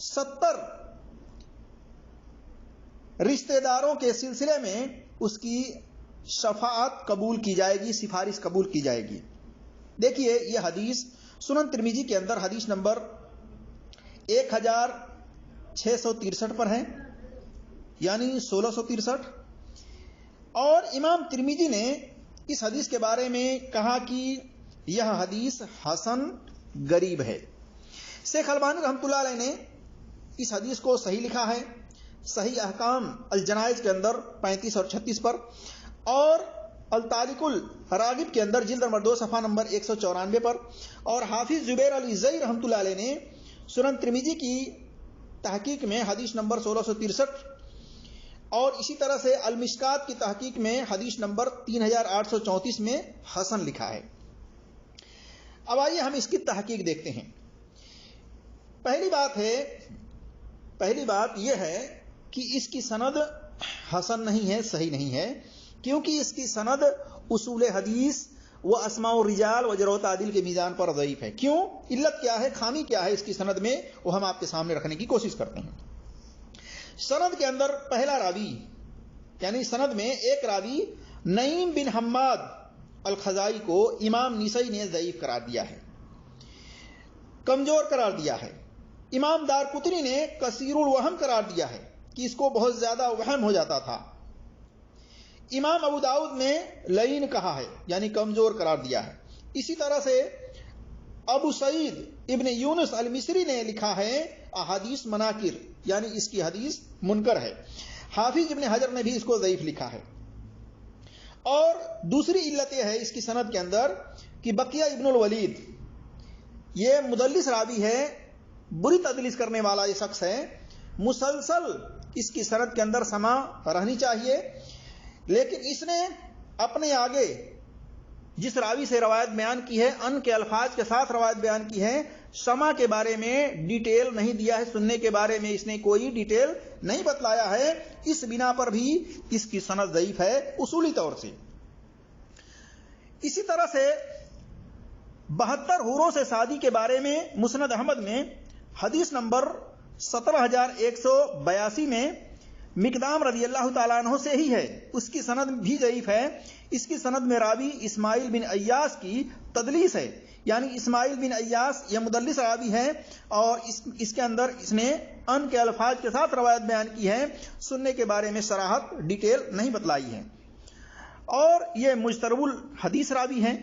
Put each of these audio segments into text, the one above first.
70 رشتہ داروں کے سلسلے میں اس کی شفاعت قبول کی جائے گی، سفارش قبول کی جائے گی۔ دیکھیے یہ حدیث سنن ترمذی کے اندر حدیث نمبر 1663 پر ہے، یعنی 1663، اور امام ترمذی نے اس حدیث کے بارے میں کہا کہ یہ حدیث حسن غریب ہے۔ شیخ البانی رحمۃ اللہ علیہ نے اس حدیث کو صحیح لکھا ہے، صحیح احکام الجنائز کے اندر 35 اور 36 پر، اور الطارق الراغب کے اندر جلد نمبر 2 صفحہ نمبر 194 پر، اور حافظ زبیر علی زئی رحمۃ اللہ علیہ نے سنن ترمذی کی تحقیق میں حدیث نمبر 1663، اور اسی طرح سے المشکات کی تحقیق میں حدیث نمبر 3834 میں حسن لکھا ہے۔ اب آئیے ہم اس کی تحقیق دیکھتے ہیں۔ پہلی بات یہ ہے کہ اس کی سند حسن نہیں ہے، صحیح نہیں ہے، کیونکہ اس کی سند اصول حدیث و اسماء الرجال و جرح و تعدیل کے میزان پر ضعیف ہے۔ کیوں؟ علت کیا ہے، خامی کیا ہے اس کی سند میں، وہ ہم آپ کے سامنے رکھنے کی کوشش کرتے ہیں۔ سند کے اندر پہلا راوی، یعنی سند میں ایک راوی نعیم بن حماد الخزائی کو امام نسائی نے ضعیف قرار دیا ہے، کمزور قرار دیا ہے۔ امام دارقطنی نے کثیر الوہم قرار دیا ہے کہ اس کو بہت زیادہ وہم ہو جاتا تھا۔ امام ابو داؤد نے لعین کہا ہے، یعنی کمزور قرار دیا ہے۔ اسی طرح سے ابو سعید ابن یونس المصری نے لکھا ہے احادیث مناکر، یعنی اس کی حدیث منکر ہے۔ حافظ ابن حجر نے بھی اس کو ضعیف لکھا ہے۔ اور دوسری علت یہ ہے اس کی سند کے اندر کہ بقیہ ابن الولید یہ مدلس راوی ہے، بری تدلیس کرنے والا یہ شخص ہے، مسلسل اس کی سند کے اندر سما رہنی چاہیے، لیکن اس نے اپنے آگے جس راوی سے روایت بیان کی ہے ان کے الفاظ کے ساتھ روایت بیان کی ہے، سما کے بارے میں ڈیٹیل نہیں دیا ہے، سننے کے بارے میں اس نے کوئی ڈیٹیل نہیں بتلایا ہے، اس بنا پر بھی اس کی سند ضعیف ہے اصولی طور سے۔ اسی طرح سے 72 حوروں سے شادی کے بارے میں مسند احمد میں حدیث نمبر 17182 میں مقدام رضی اللہ تعالیٰ عنہ سے ہی ہے، اس کی سند بھی ضعیف ہے۔ اس کی سند میں راوی اسماعیل بن ایاس کی تدلیس ہے، یعنی اسماعیل بن ایاس یہ مدلس راوی ہے، اور اس کے اندر اس نے ان کے الفاظ کے ساتھ روایت بیان کی ہے، سننے کے بارے میں صراحت ڈیٹیل نہیں بتلائی ہے، اور یہ مجترب الحدیث راوی ہیں۔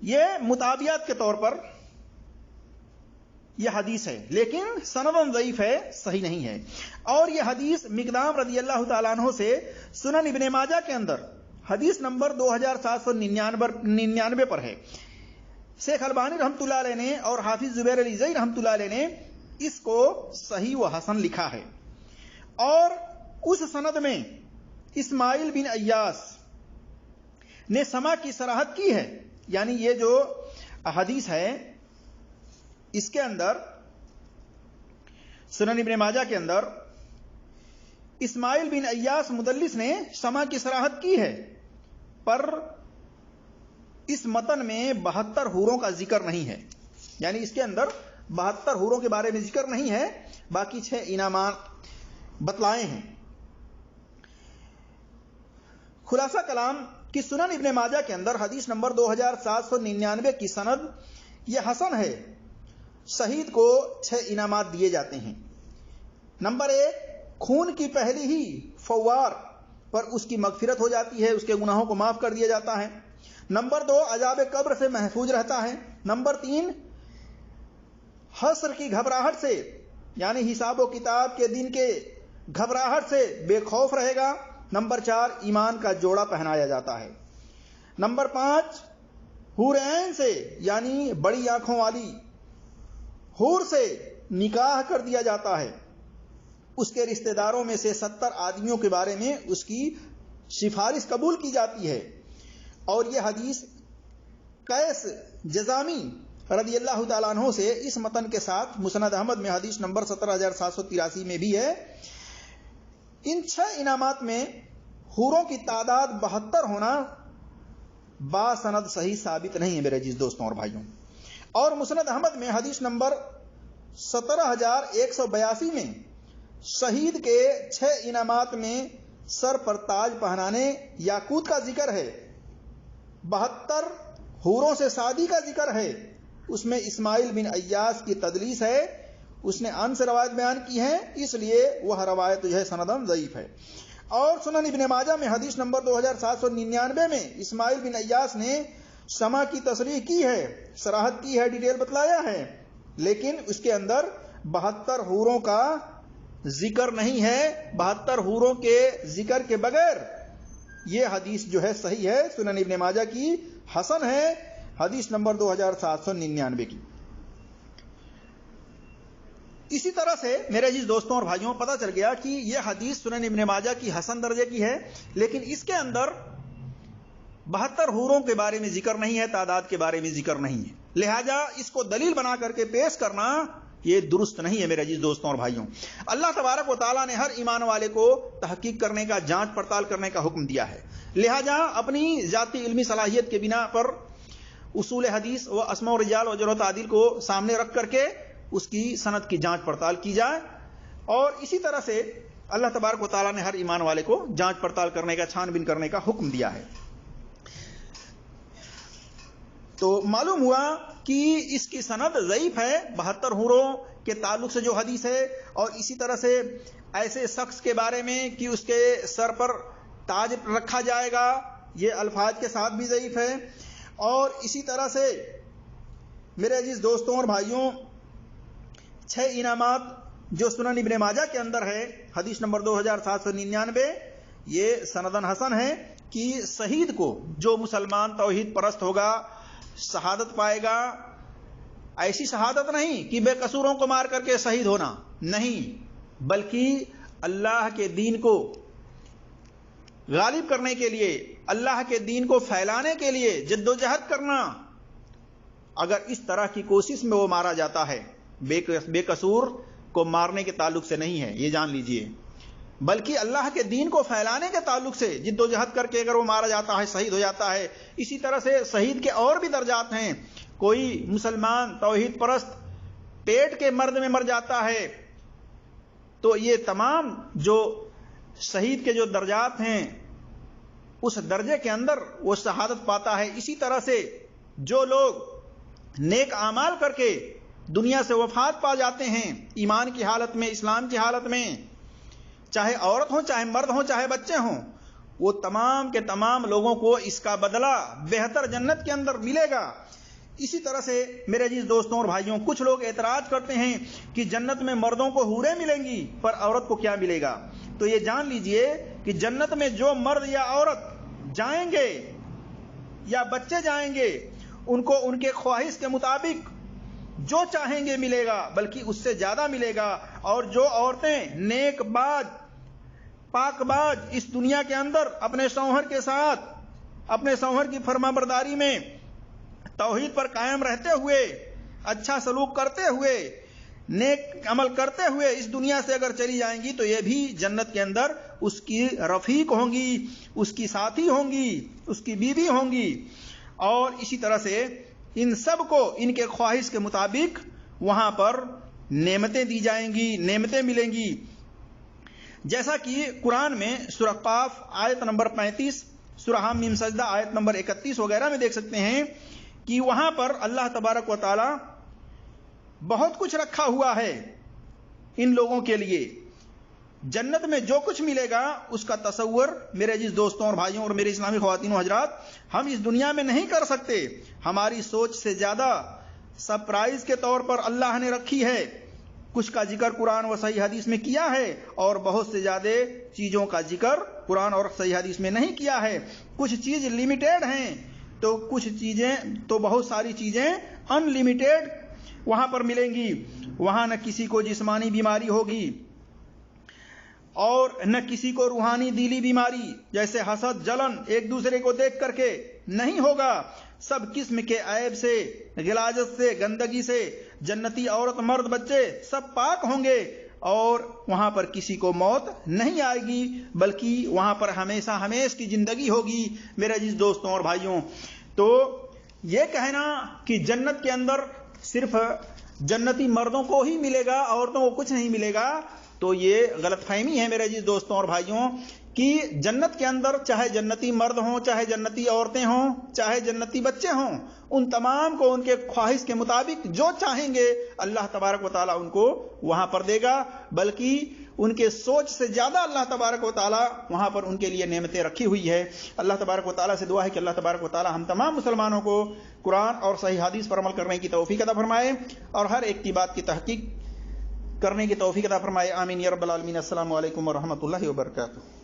یہ مطابعت کے طور پر یہ حدیث ہے، لیکن سندن ضعیف ہے، صحیح نہیں ہے۔ اور یہ حدیث مقدام رضی اللہ تعالیٰ عنہ سے سنن ابن ماجہ کے اندر حدیث نمبر 2799 پر ہے۔ شیخ البانی رحمۃ اللہ علیہ نے اور حافظ زبیر علی زئی رحمۃ اللہ علیہ نے اس کو صحیح و حسن لکھا ہے، اور اس سند میں اسماعیل بن ایاس نے سما کی صراحت کی ہے، یعنی یہ جو حدیث ہے اس کے اندر سنن ابن ماجہ کے اندر اسماعیل بن ایاس مدلس نے سما کی صراحت کی ہے، پر اس متن میں 72 حوروں کا ذکر نہیں ہے، یعنی اس کے اندر 72 حوروں کے بارے میں ذکر نہیں ہے، باقی 6 انعامات بتلائے ہیں۔ خلاصہ کلام کہ سنن ابن ماجہ کے اندر حدیث نمبر 2799 کی سند یہ حسن ہے، شہید کو 6 انعامات دیے جاتے ہیں۔ نمبر 1، خون کی پہلی ہی فوار پر اس کی مغفرت ہو جاتی ہے، اس کے گناہوں کو معاف کر دیا جاتا ہے۔ نمبر 2، عذاب قبر سے محفوظ رہتا ہے۔ نمبر 3، حشر کی گھبراہٹ سے، یعنی حساب و کتاب کے دن کے گھبراہٹ سے بے خوف رہے گا۔ نمبر 4، ایمان کا جوڑا پہنایا جاتا ہے۔ نمبر 5، حور عین سے، یعنی بڑی آنکھوں والی حور سے نکاح کر دیا جاتا ہے۔ اس کے رشتہ داروں میں سے 70 آدمیوں کے بارے میں اس کی سفارش قبول کی جاتی ہے۔ اور یہ حدیث قیس جزامی رضی اللہ تعالیٰ عنہ سے اس متن کے ساتھ مسند احمد میں حدیث نمبر 17783 میں بھی ہے۔ ان 6 انعامات میں حوروں کی تعداد 72 ہونا باسند صحیح ثابت نہیں ہے میرے عزیز دوستوں اور بھائیوں۔ اور مسند احمد میں حدیث نمبر 17182 میں شہید کے 6 انعامات میں سر پر تاج پہنانے یاقوت کا ذکر ہے، 72 حوروں سے شادی کا ذکر ہے، اس میں اسماعیل بن ایاس کی تدلیس ہے، اس نے ان سے روایت بیان کی ہے، اس لیے وہ روایت جو ہے سندن ضعیف ہے۔ اور سنن ابن ماجہ میں حدیث نمبر 2799 میں اسماعیل بن ایاس نے سما کی تصریح کی ہے، صراحت کی ہے، ڈیٹیل بتلایا ہے، لیکن اس کے اندر 72 حوروں کا ذکر نہیں ہے۔ 72 حوروں کے ذکر کے بغیر یہ حدیث جو ہے صحیح ہے، سنن ابن ماجہ کی حسن ہے، حدیث نمبر 2799 کی۔ اسی طرح سے میرے عزیز دوستوں اور بھائیوں، پتہ چل گیا کہ یہ حدیث سنن ابن ماجہ کی حسن درجے کی ہے، لیکن اس کے اندر 72 حوروں کے بارے میں ذکر نہیں ہے، تعداد کے بارے میں ذکر نہیں ہے، لہذا اس کو دلیل بنا کر کے پیش کرنا یہ درست نہیں ہے میرے عزیز دوستوں اور بھائیوں۔ اللہ تبارک و تعالیٰ نے ہر ایمان والے کو تحقیق کرنے کا، جانچ پڑتال کرنے کا حکم دیا ہے، لہذا اپنی ذاتی علمی صلاحیت کے بنا پر اصول حدیث و اسماء و رجال و جرح و تعدیل کو سامنے رکھ کر کے اس کی سند کی جانچ پڑتال کی جائے، اور اسی طرح سے اللہ تبارک و تعالیٰ نے ہر ایمان والے کو جانچ پڑتال کرنے کا، چھان بین کرنے کا حکم دیا ہے۔ تو معلوم ہوا کہ اس کی سند ضعیف ہے 72 حوروں کے تعلق سے جو حدیث ہے، اور اسی طرح سے ایسے شخص کے بارے میں کہ اس کے سر پر تاج رکھا جائے گا، یہ الفاظ کے ساتھ بھی ضعیف ہے۔ اور اسی طرح سے میرے عزیز دوستوں اور بھائیوں، 6 انعامات جو سنن ابن ماجہ کے اندر ہے، حدیث نمبر 2799، یہ سندن حسن ہے کہ شہید کو، جو مسلمان توحید پرست ہوگا، شہادت پائے گا، ایسی شہادت نہیں کہ بے قصوروں کو مار کر کے شہید ہونا، نہیں، بلکہ اللہ کے دین کو غالب کرنے کے لیے، اللہ کے دین کو پھیلانے کے لیے جد و جہد کرنا، اگر اس طرح کی کوشش میں وہ مارا جاتا ہے، بے قصور کو مارنے کے تعلق سے نہیں ہے، یہ جان لیجئے، بلکہ اللہ کے دین کو پھیلانے کے تعلق سے جد و جہد کر کے اگر وہ مارا جاتا ہے، شہید ہو جاتا ہے۔ اسی طرح سے شہید کے اور بھی درجات ہیں، کوئی مسلمان توحید پرست پیٹ کے مرض میں مر جاتا ہے، تو یہ تمام جو شہید کے جو درجات ہیں اس درجے کے اندر وہ شہادت پاتا ہے۔ اسی طرح سے جو لوگ نیک اعمال کر کے دنیا سے وفات پا جاتے ہیں، ایمان کی حالت میں، اسلام کی حالت میں، چاہے عورت ہوں، چاہے مرد ہوں، چاہے بچے ہوں، وہ تمام کے تمام لوگوں کو اس کا بدلہ بہتر جنت کے اندر ملے گا۔ اسی طرح سے میرے عزیز دوستوں اور بھائیوں، کچھ لوگ اعتراض کرتے ہیں کہ جنت میں مردوں کو حوریں ملیں گی پر عورت کو کیا ملے گا؟ تو یہ جان لیجئے کہ جنت میں جو مرد یا عورت جائیں گے یا بچے جائیں گے، ان کو ان کے خواہش کے مطابق جو چاہیں گے ملے گا، بلکہ اس سے زیادہ ملے گا۔ اور جو عورتیں نیک باز، پاک باز اس دنیا کے اندر اپنے شوہر کے ساتھ، اپنے شوہر کی فرما برداری میں توحید پر قائم رہتے ہوئے، اچھا سلوک کرتے ہوئے، نیک عمل کرتے ہوئے اس دنیا سے اگر چلی جائیں گی، تو یہ بھی جنت کے اندر اس کی رفیق ہوں گی، اس کی ساتھی ہوں گی، اس کی بیوی ہوں گی۔ اور اسی طرح سے ان سب کو ان کے خواہش کے مطابق وہاں پر نعمتیں دی جائیں گی، نعمتیں ملیں گی، جیسا کہ قرآن میں سورہ قاف آیت نمبر 35، سورہ حم میم سجدہ آیت نمبر 31 وغیرہ میں دیکھ سکتے ہیں کہ وہاں پر اللہ تبارک و تعالی بہت کچھ رکھا ہوا ہے ان لوگوں کے لیے۔ جنت میں جو کچھ ملے گا اس کا تصور میرے عزیز دوستوں اور بھائیوں اور میرے اسلامی خواتین و حضرات ہم اس دنیا میں نہیں کر سکتے۔ ہماری سوچ سے زیادہ سرپرائز کے طور پر اللہ نے رکھی ہے، کچھ کا ذکر قرآن و صحیح حدیث میں کیا ہے، اور بہت سے زیادہ چیزوں کا ذکر قرآن اور صحیح حدیث میں نہیں کیا ہے۔ کچھ چیز لمیٹیڈ ہیں تو کچھ چیزیں، تو بہت ساری چیزیں ان لمیٹیڈ وہاں پر ملیں گی۔ وہاں نہ کسی کو جسمانی بیماری ہوگی اور نہ کسی کو روحانی دلی بیماری جیسے حسد، جلن، ایک دوسرے کو دیکھ کر کے نہیں ہوگا۔ سب قسم کے عیب سے، غلاظت سے، گندگی سے جنتی عورت، مرد، بچے سب پاک ہوں گے، اور وہاں پر کسی کو موت نہیں آئے گی، بلکہ وہاں پر ہمیشہ ہمیشہ کی زندگی ہوگی۔ میرے عزیز دوستوں اور بھائیوں، تو یہ کہنا کہ جنت کے اندر صرف جنتی مردوں کو ہی ملے گا، عورتوں کو کچھ نہیں ملے گا، تو یہ غلط فہمی ہے میرے عزیز دوستوں اور بھائیوں کہ جنت کے اندر چاہے جنتی مرد ہوں، چاہے جنتی عورتیں ہوں، چاہے جنتی بچے ہوں، ان تمام کو ان کے خواہش کے مطابق جو چاہیں گے اللہ تبارک و تعالیٰ ان کو وہاں پر دے گا، بلکہ ان کے سوچ سے زیادہ اللہ تبارک و تعالیٰ وہاں پر ان کے لیے نعمتیں رکھی ہوئی ہے۔ اللہ تبارک و تعالیٰ سے دعا ہے کہ اللہ تبارک و تعالیٰ ہم تمام مسلمانوں کو قرآن اور صحیح حدیث پر عمل کرنے کی توفیق عطا فرمائے اور ہر ایک کی بات کی تحقیق کرنے کی توفیق عطا فرمائے۔ آمین یا رب العالمین۔ السلام علیکم ورحمۃ اللہ وبرکاتہ۔